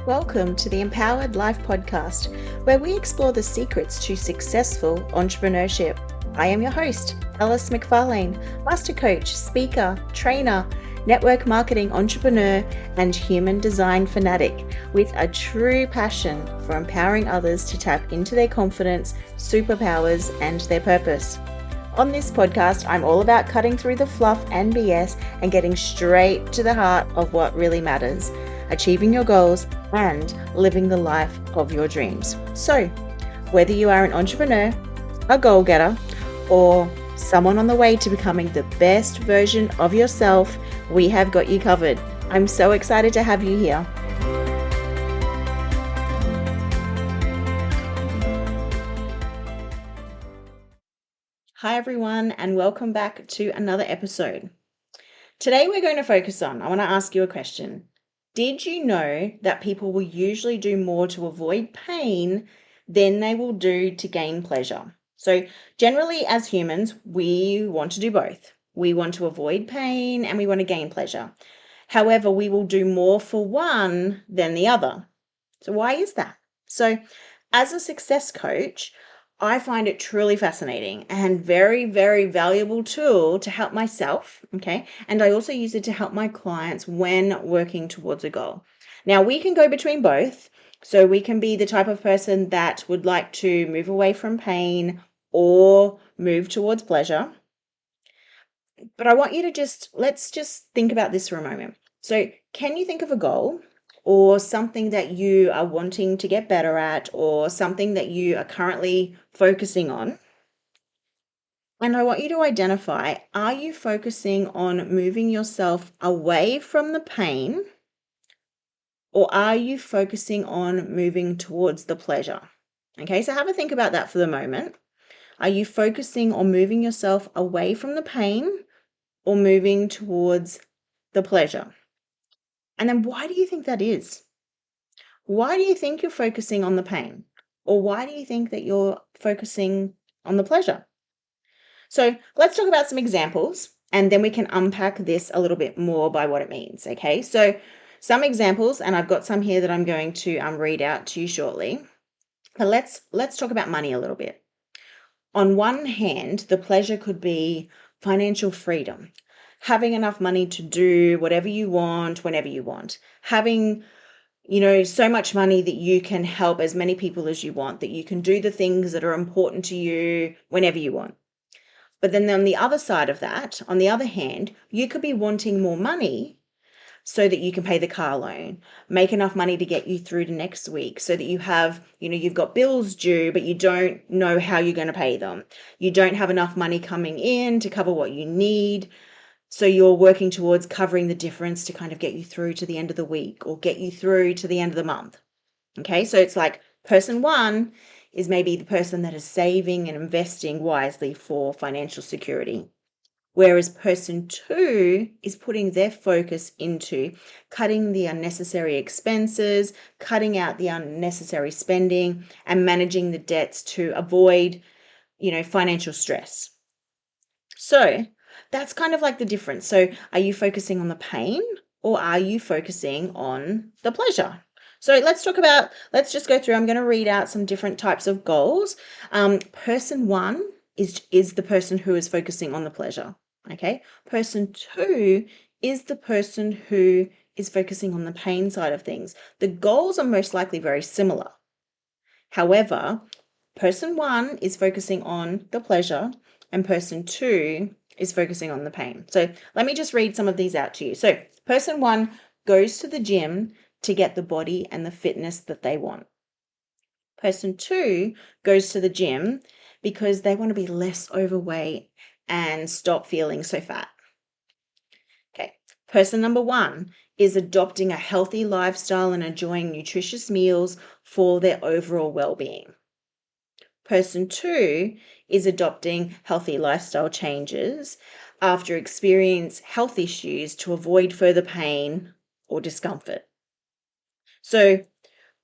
Welcome to the Empowered Life Podcast, where we explore the secrets to successful entrepreneurship. I am your host, Alice McFarlane, master coach, speaker, trainer, network marketing entrepreneur, and human design fanatic with a true passion for empowering others to tap into their confidence, superpowers, and their purpose. On this podcast, I'm all about cutting through the fluff and BS and getting straight to the heart of what really matters, achieving your goals, and living the life of your dreams. So, whether you are an entrepreneur, a goal-getter, or someone on the way to becoming the best version of yourself, we have got you covered. I'm so excited to have you here. Hi everyone, and welcome back to another episode. Today we're going to focus on, I want to ask you a question. Did you know that people will usually do more to avoid pain than they will do to gain pleasure? So generally as humans, we want to do both. We want to avoid pain and we want to gain pleasure. However, we will do more for one than the other. So why is that? So as a success coach, I find it truly fascinating and very, very valuable tool to help myself, okay? And I also use it to help my clients when working towards a goal. Now, we can go between both. So we can be the type of person that would like to move away from pain or move towards pleasure. But I want you to let's just think about this for a moment. So can you think of a goal or something that you are wanting to get better at, or something that you are currently focusing on? And I want you to identify, are you focusing on moving yourself away from the pain, or are you focusing on moving towards the pleasure? Okay, so have a think about that for the moment. Are you focusing on moving yourself away from the pain or moving towards the pleasure? And then why do you think that is? Why do you think you're focusing on the pain? Or why do you think that you're focusing on the pleasure? So let's talk about some examples, and then we can unpack this a little bit more by what it means, okay? So some examples, and I've got some here that I'm going to read out to you shortly. But let's talk about money a little bit. On one hand, the pleasure could be financial freedom, having enough money to do whatever you want, whenever you want, having so much money that you can help as many people as you want, that you can do the things that are important to you whenever you want. But then on the other side of that, on the other hand, you could be wanting more money so that you can pay the car loan, make enough money to get you through to next week so that you have, you've got bills due, but you don't know how you're going to pay them. You don't have enough money coming in to cover what you need. So you're working towards covering the difference to kind of get you through to the end of the week or get you through to the end of the month. Okay, so it's like person one is maybe the person that is saving and investing wisely for financial security. Whereas person two is putting their focus into cutting the unnecessary expenses, cutting out the unnecessary spending, and managing the debts to avoid, financial stress. So that's kind of like the difference. So are you focusing on the pain or are you focusing on the pleasure? So let's just go through. I'm going to read out some different types of goals. Person one is the person who is focusing on the pleasure. Okay. Person two is the person who is focusing on the pain side of things. The goals are most likely very similar. However, person one is focusing on the pleasure and person two is focusing on the pain. So let me just read some of these out to you. So person one goes to the gym to get the body and the fitness that they want. Person two goes to the gym because they want to be less overweight and stop feeling so fat. Okay. Person number one is adopting a healthy lifestyle and enjoying nutritious meals for their overall well-being. Person two is adopting healthy lifestyle changes after experience health issues to avoid further pain or discomfort. So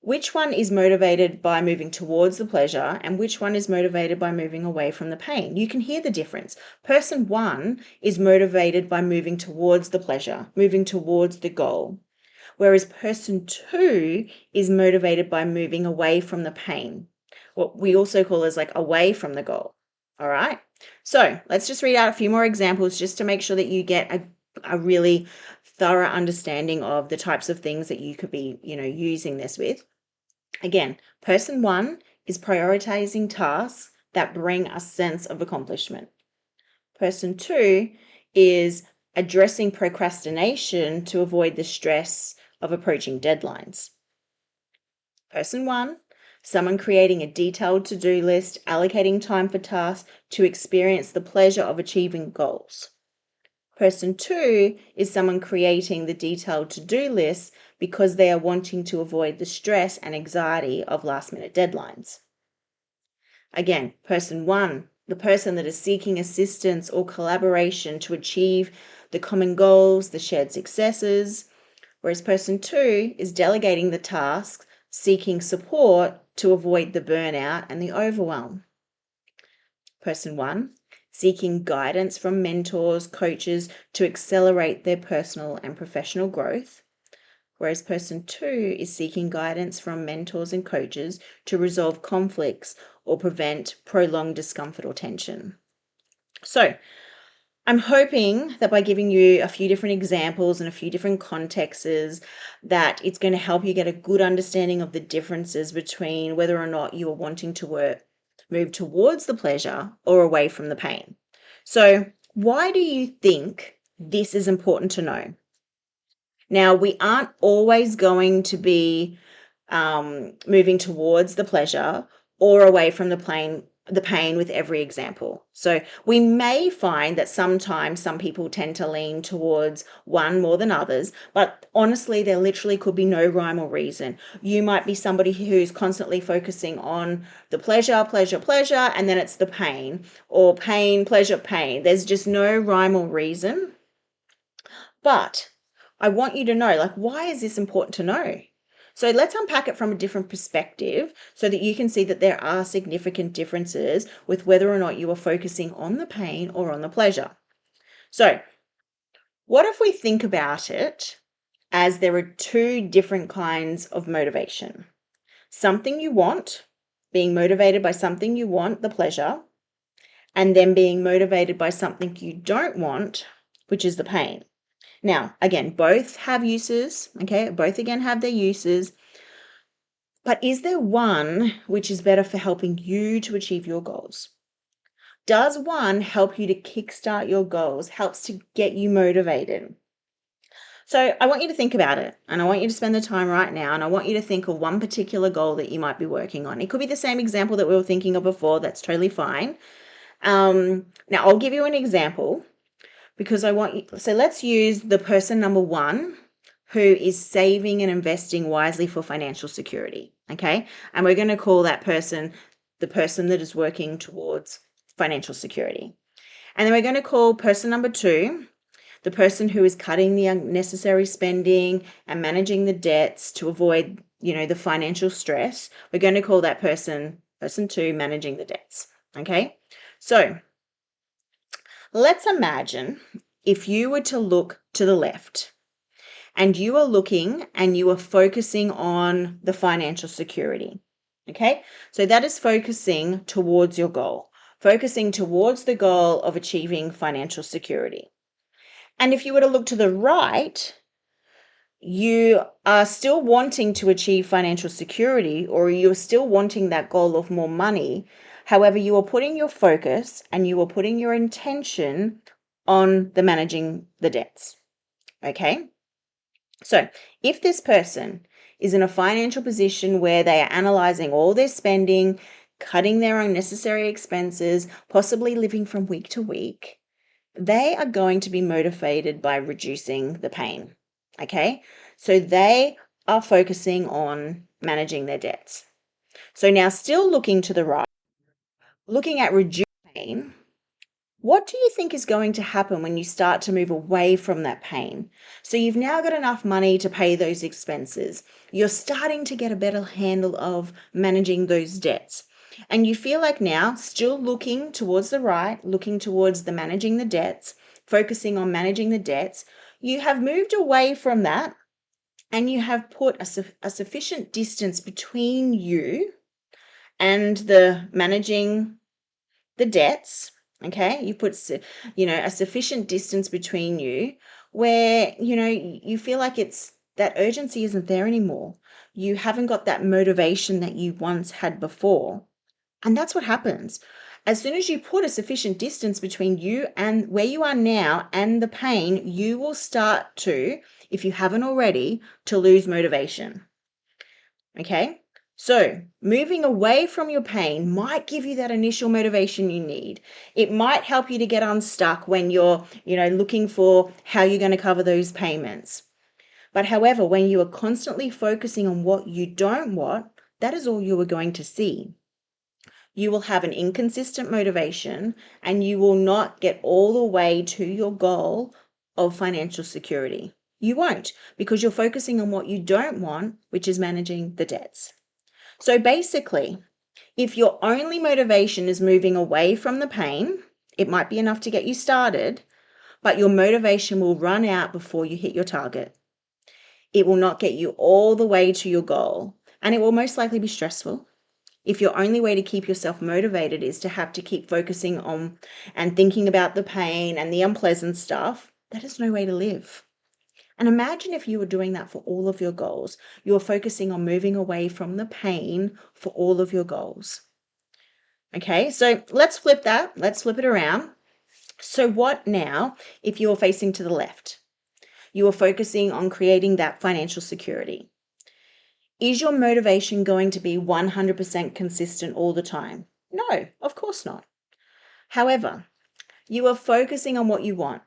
which one is motivated by moving towards the pleasure and which one is motivated by moving away from the pain? You can hear the difference. Person one is motivated by moving towards the pleasure, moving towards the goal. whereas person 2 is motivated by moving away from the pain, what we also call as like away from the goal. All right. So let's just read out a few more examples just to make sure that you get a really thorough understanding of the types of things that you could be, using this with. Again, person 1 is prioritizing tasks that bring a sense of accomplishment. Person 2 is addressing procrastination to avoid the stress of approaching deadlines. Person 1, someone creating a detailed to-do list, allocating time for tasks to experience the pleasure of achieving goals. Person 2 is someone creating the detailed to-do list because they are wanting to avoid the stress and anxiety of last-minute deadlines. Again, person 1, the person that is seeking assistance or collaboration to achieve the common goals, the shared successes, whereas person 2 is delegating the tasks, seeking support to avoid the burnout and the overwhelm. Person 1, seeking guidance from mentors, coaches to accelerate their personal and professional growth, whereas person 2 is seeking guidance from mentors and coaches to resolve conflicts or prevent prolonged discomfort or tension. So, I'm hoping that by giving you a few different examples and a few different contexts, that it's going to help you get a good understanding of the differences between whether or not you are wanting to move towards the pleasure or away from the pain. So, why do you think this is important to know? Now, we aren't always going to be moving towards the pleasure or away from the pain with every example. So we may find that sometimes some people tend to lean towards one more than others, but honestly, there literally could be no rhyme or reason. You might be somebody who's constantly focusing on the pleasure, pleasure, pleasure, and then it's the pain, or pain, pleasure, pain. There's just no rhyme or reason. But I want you to know, like, why is this important to know? So let's unpack it from a different perspective so that you can see that there are significant differences with whether or not you are focusing on the pain or on the pleasure. So what if we think about it as there are two different kinds of motivation? Something you want, being motivated by something you want, the pleasure, and then being motivated by something you don't want, which is the pain. Now, again, both have uses, okay? Both again have their uses. But is there one which is better for helping you to achieve your goals? Does one help you to kickstart your goals, helps to get you motivated? So I want you to think about it, and I want you to spend the time right now, and I want you to think of one particular goal that you might be working on. It could be the same example that we were thinking of before. That's totally fine. Now, I'll give you an example because I want you. So let's use the person number 1 who is saving and investing wisely for financial security. Okay. And we're going to call that person the person that is working towards financial security. And then we're going to call person number 2 the person who is cutting the unnecessary spending and managing the debts to avoid, the financial stress. We're going to call that person 2, managing the debts. Okay. So let's imagine if you were to look to the left and you are looking and you are focusing on the financial security. Okay, so that is focusing towards your goal, focusing towards the goal of achieving financial security. And if you were to look to the right, you are still wanting to achieve financial security, or you're still wanting that goal of more money. However, you are putting your focus and you are putting your intention on the managing the debts. Okay. So if this person is in a financial position where they are analyzing all their spending, cutting their unnecessary expenses, possibly living from week to week, they are going to be motivated by reducing the pain. Okay. So they are focusing on managing their debts. So now, still looking to the right, looking at reducing pain, what do you think is going to happen when you start to move away from that pain? So you've now got enough money to pay those expenses. You're starting to get a better handle of managing those debts. And you feel like now, still looking towards the right, looking towards the managing the debts, focusing on managing the debts, you have moved away from that and you have put a sufficient distance between you and the managing the debts, okay? You put, a sufficient distance between you where, you feel like that urgency isn't there anymore. You haven't got that motivation that you once had before. And that's what happens. As soon as you put a sufficient distance between you and where you are now and the pain, you will start to, if you haven't already, to lose motivation. Okay? So, moving away from your pain might give you that initial motivation you need. It might help you to get unstuck when you're, looking for how you're going to cover those payments. But however, when you are constantly focusing on what you don't want, that is all you are going to see. You will have an inconsistent motivation and you will not get all the way to your goal of financial security. You won't, because you're focusing on what you don't want, which is managing the debts. So basically, if your only motivation is moving away from the pain, it might be enough to get you started, but your motivation will run out before you hit your target. It will not get you all the way to your goal, and it will most likely be stressful. If your only way to keep yourself motivated is to have to keep focusing on and thinking about the pain and the unpleasant stuff, that is no way to live. And imagine if you were doing that for all of your goals. You're focusing on moving away from the pain for all of your goals. Okay, so let's flip that. Let's flip it around. So what now if you're facing to the left? You are focusing on creating that financial security. Is your motivation going to be 100% consistent all the time? No, of course not. However, you are focusing on what you want.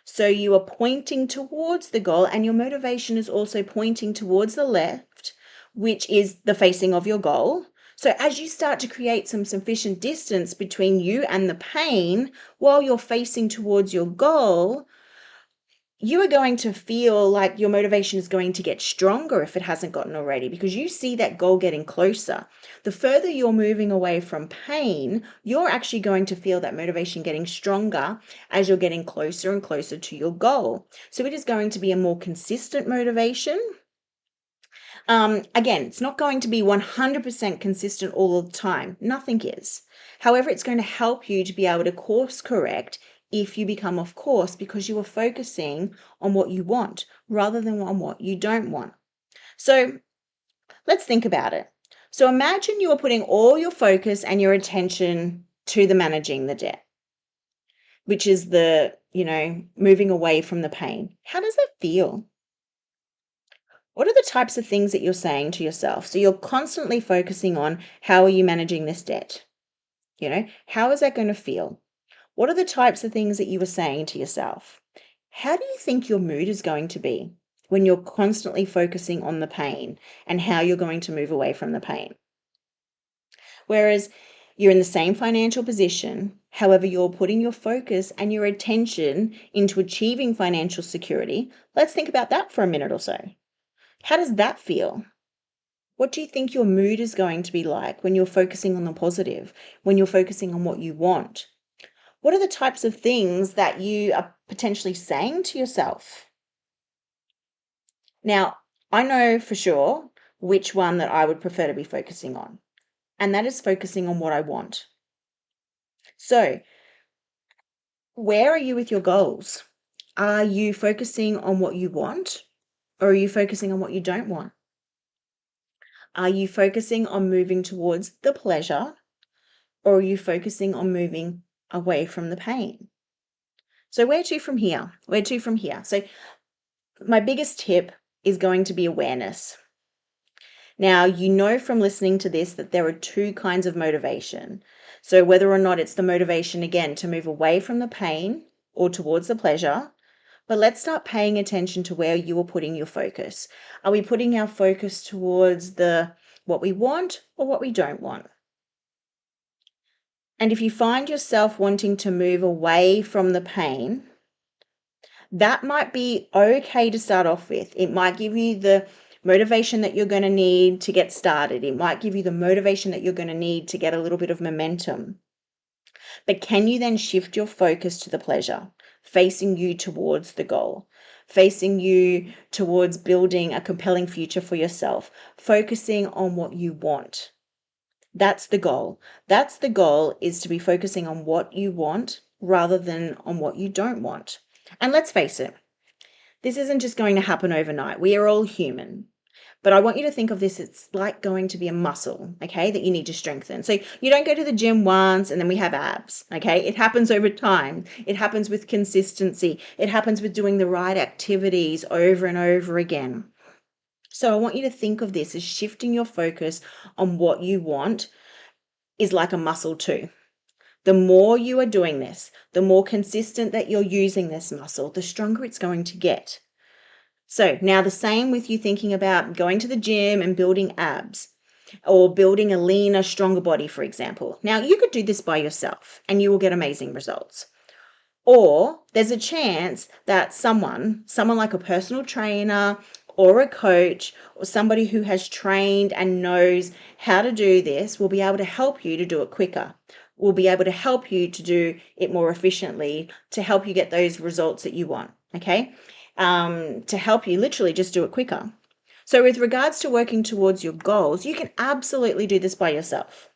So you are pointing towards the goal, and your motivation is also pointing towards the left, which is the facing of your goal. So as you start to create some sufficient distance between you and the pain while you're facing towards your goal, you are going to feel like your motivation is going to get stronger if it hasn't gotten already, because you see that goal getting closer. The further you're moving away from pain, you're actually going to feel that motivation getting stronger as you're getting closer and closer to your goal. So it is going to be a more consistent motivation. Again, it's not going to be 100% consistent all the time. Nothing is. However, it's going to help you to be able to course correct if you become off course, because you are focusing on what you want rather than on what you don't want. So let's think about it. So imagine you are putting all your focus and your attention to the managing the debt, which is the, moving away from the pain. How does that feel? What are the types of things that you're saying to yourself? So you're constantly focusing on how are you managing this debt? How is that going to feel? What are the types of things that you were saying to yourself? How do you think your mood is going to be when you're constantly focusing on the pain and how you're going to move away from the pain? Whereas you're in the same financial position, however, you're putting your focus and your attention into achieving financial security. Let's think about that for a minute or so. How does that feel? What do you think your mood is going to be like when you're focusing on the positive, when you're focusing on what you want? What are the types of things that you are potentially saying to yourself? Now, I know for sure which one that I would prefer to be focusing on, and that is focusing on what I want. So, where are you with your goals? Are you focusing on what you want, or are you focusing on what you don't want? Are you focusing on moving towards the pleasure, or are you focusing on moving away from the pain? So where to from here? Where to from here? So my biggest tip is going to be awareness. Now, you know from listening to this that there are two kinds of motivation. So whether or not it's the motivation, again, to move away from the pain or towards the pleasure, but let's start paying attention to where you are putting your focus. Are we putting our focus towards what we want or what we don't want? And if you find yourself wanting to move away from the pain, that might be okay to start off with. It might give you the motivation that you're going to need to get started. It might give you the motivation that you're going to need to get a little bit of momentum. But can you then shift your focus to the pleasure? facing you towards the goal, facing you towards building a compelling future for yourself, focusing on what you want. That's the goal. That's the goal, is to be focusing on what you want rather than on what you don't want. And let's face it, this isn't just going to happen overnight. We are all human. But I want you to think of this, it's like going to be a muscle, okay, that you need to strengthen. So you don't go to the gym once and then we have abs, okay? It happens over time. It happens with consistency. It happens with doing the right activities over and over again. So I want you to think of this as shifting your focus on what you want is like a muscle too. The more you are doing this, the more consistent that you're using this muscle, the stronger it's going to get. So now the same with you thinking about going to the gym and building abs or building a leaner, stronger body, for example. Now you could do this by yourself and you will get amazing results. Or there's a chance that someone like a personal trainer or a coach or somebody who has trained and knows how to do this will be able to help you to do it quicker, will be able to help you to do it more efficiently, to help you get those results that you want, okay? To help you literally just do it quicker. So with regards to working towards your goals, you can absolutely do this by yourself.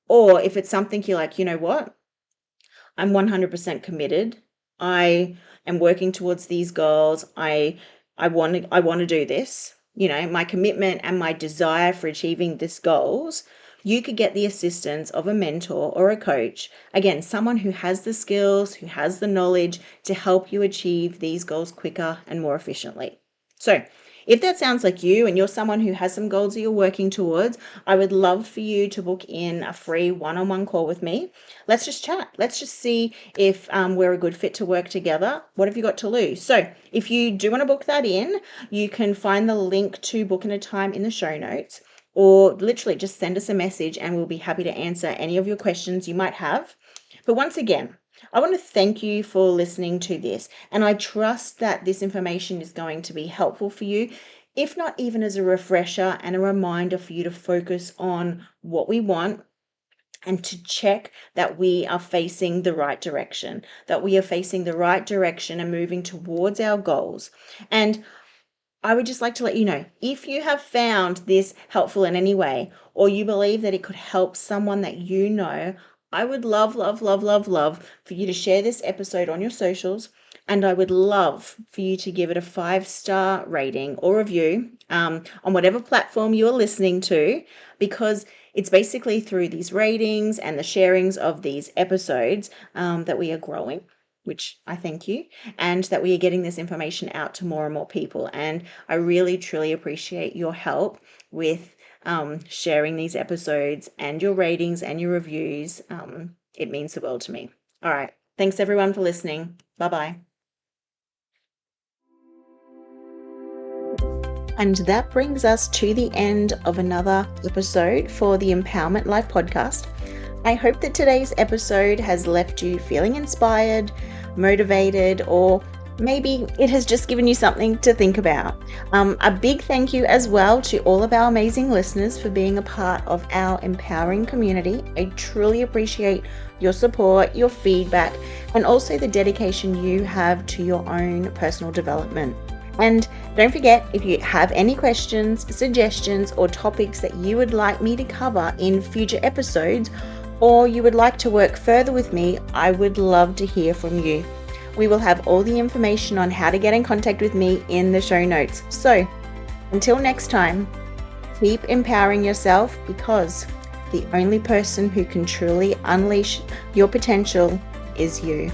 Or if it's something you're like, you know what, I'm 100% committed. I am working towards these goals. I want to do this. You know, my commitment and my desire for achieving these goals, you could get the assistance of a mentor or a coach. Again, someone who has the skills, who has the knowledge to help you achieve these goals quicker and more efficiently. So if that sounds like you and you're someone who has some goals that you're working towards, I would love for you to book in a free one-on-one call with me. Let's just chat. Let's just see if we're a good fit to work together. What have you got to lose? So if you do want to book that in, you can find the link to book in a time in the show notes, or literally just send us a message and we'll be happy to answer any of your questions you might have. But once again, I want to thank you for listening to this, and I trust that this information is going to be helpful for you, if not even as a refresher and a reminder for you to focus on what we want and to check that we are facing the right direction, and moving towards our goals. And I would just like to let you know, if you have found this helpful in any way, or you believe that it could help someone that you know, I would love, love, love, love, love for you to share this episode on your socials. And I would love for you to give it a 5-star rating or review on whatever platform you are listening to, because it's basically through these ratings and the sharings of these episodes that we are growing, which I thank you, and that we are getting this information out to more and more people. And I really, truly appreciate your help with sharing these episodes and your ratings and your reviews. It means the world to me. All right. Thanks everyone for listening. Bye-bye. And that brings us to the end of another episode for the Empowerment Life podcast. I hope that today's episode has left you feeling inspired, motivated, or maybe it has just given you something to think about. A big thank you as well to all of our amazing listeners for being a part of our empowering community. I truly appreciate your support, your feedback, and also the dedication you have to your own personal development. And don't forget, if you have any questions, suggestions, or topics that you would like me to cover in future episodes, or you would like to work further with me, I would love to hear from you. We will have all the information on how to get in contact with me in the show notes. So until next time, keep empowering yourself, because the only person who can truly unleash your potential is you.